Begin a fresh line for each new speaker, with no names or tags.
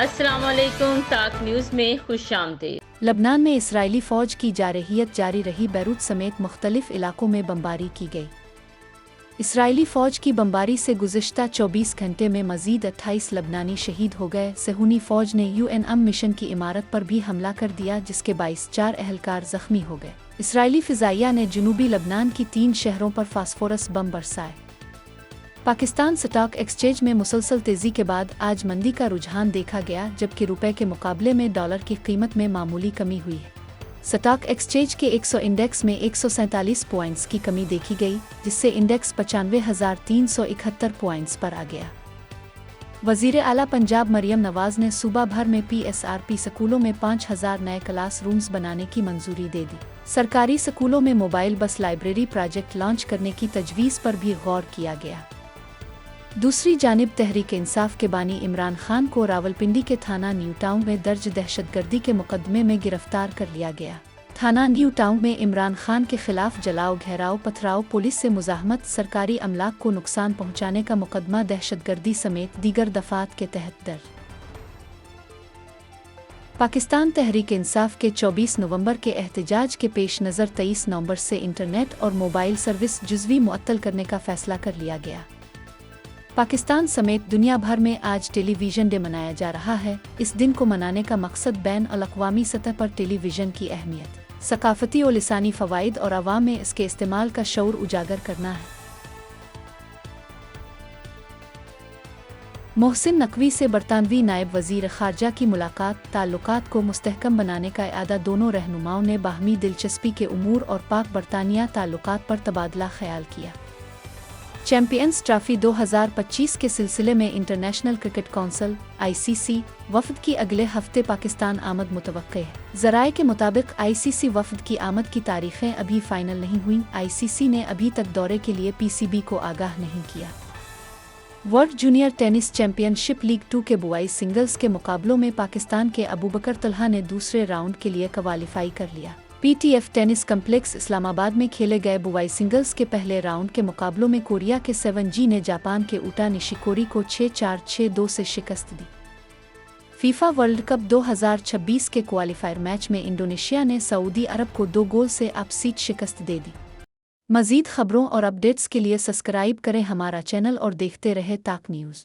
السلام علیکم، تاک نیوز میں خوش آمدید۔
لبنان میں اسرائیلی فوج کی جارحیت جاری رہی، بیروت سمیت مختلف علاقوں میں بمباری کی گئی۔ اسرائیلی فوج کی بمباری سے گزشتہ 24 گھنٹے میں مزید 28 لبنانی شہید ہو گئے۔ صہیونی فوج نے UNM مشن کی عمارت پر بھی حملہ کر دیا، جس کے باعث 4 اہلکار زخمی ہو گئے۔ اسرائیلی فضائیہ نے جنوبی لبنان کی 3 شہروں پر phosphorus bomb برسائے۔ Pakistan stock exchange میں مسلسل تیزی کے بعد آج مندی کا رجحان دیکھا گیا، جبکہ روپے کے مقابلے میں ڈالر کی قیمت میں معمولی کمی ہوئی ہے۔ سٹاک ایکسچینج کے 100 انڈیکس میں 147 پوائنٹس کی کمی دیکھی گئی، جس سے انڈیکس 95,371 پوائنٹس پر آ گیا۔ وزیر اعلیٰ پنجاب مریم نواز نے صوبہ بھر میں PSRP سکولوں میں 5,000 نئے کلاس رومز بنانے کی منظوری دے دی۔ سرکاری سکولوں میں موبائل بس لائبریری پروجیکٹ لانچ کرنے کی تجویز پر بھی غور کیا گیا۔ دوسری جانب تحریک انصاف کے بانی عمران خان کو راولپنڈی کے تھانہ نیو ٹاؤن میں درج دہشت گردی کے مقدمے میں گرفتار کر لیا گیا۔ تھانہ نیو ٹاؤن میں عمران خان کے خلاف جلاؤ، گھیراؤ، پتھراؤ، پولیس سے مزاحمت، سرکاری املاک کو نقصان پہنچانے کا مقدمہ دہشت گردی سمیت دیگر دفعات کے تحت درج۔ پاکستان تحریک انصاف کے 24 نومبر کے احتجاج کے پیش نظر 23 نومبر سے انٹرنیٹ اور موبائل سروس جزوی معطل کرنے کا فیصلہ کر لیا گیا۔ پاکستان سمیت دنیا بھر میں آج ٹیلی ویژن ڈے منایا جا رہا ہے۔ اس دن کو منانے کا مقصد بین الاقوامی سطح پر ٹیلی ویژن کی اہمیت، ثقافتی و لسانی فوائد اور عوام میں اس کے استعمال کا شعور اجاگر کرنا ہے۔ محسن نقوی سے برطانوی نائب وزیر خارجہ کی ملاقات، تعلقات کو مستحکم بنانے کا اعادہ۔ دونوں رہنماؤں نے باہمی دلچسپی کے امور اور پاک برطانیہ تعلقات پر تبادلہ خیال کیا۔ چیمپئنز ٹرافی 2025 کے سلسلے میں انٹرنیشنل کرکٹ کونسل (ICC) وفد کی اگلے ہفتے پاکستان آمد متوقع ہے۔ ذرائع کے مطابق ICC وفد کی آمد کی تاریخیں ابھی فائنل نہیں ہوئیں۔ ICC نے ابھی تک دورے کے لیے PCB کو آگاہ نہیں کیا۔ ورلڈ جونیئر ٹینس چیمپئن شپ لیگ 2 کے بوائز سنگلز کے مقابلوں میں پاکستان کے ابوبکر طلحہ نے دوسرے راؤنڈ کے لیے کوالیفائی کر لیا۔ PTF ٹینس کمپلیکس اسلام آباد میں کھیلے گئے بوائز سنگلز کے پہلے راؤنڈ کے مقابلوں میں کوریا کے 7G نے جاپان کے اوٹا نشیکوری کو 6-4، 6-2 سے شکست دی۔ فیفا ورلڈ کپ 2026 کے کوالیفائر میچ میں انڈونیشیا نے سعودی عرب کو 2 گول سے اپ سیٹ شکست دے دی۔ مزید خبروں اور اپڈیٹس کے لیے سبسکرائب کریں ہمارا چینل اور دیکھتے رہے تاک نیوز۔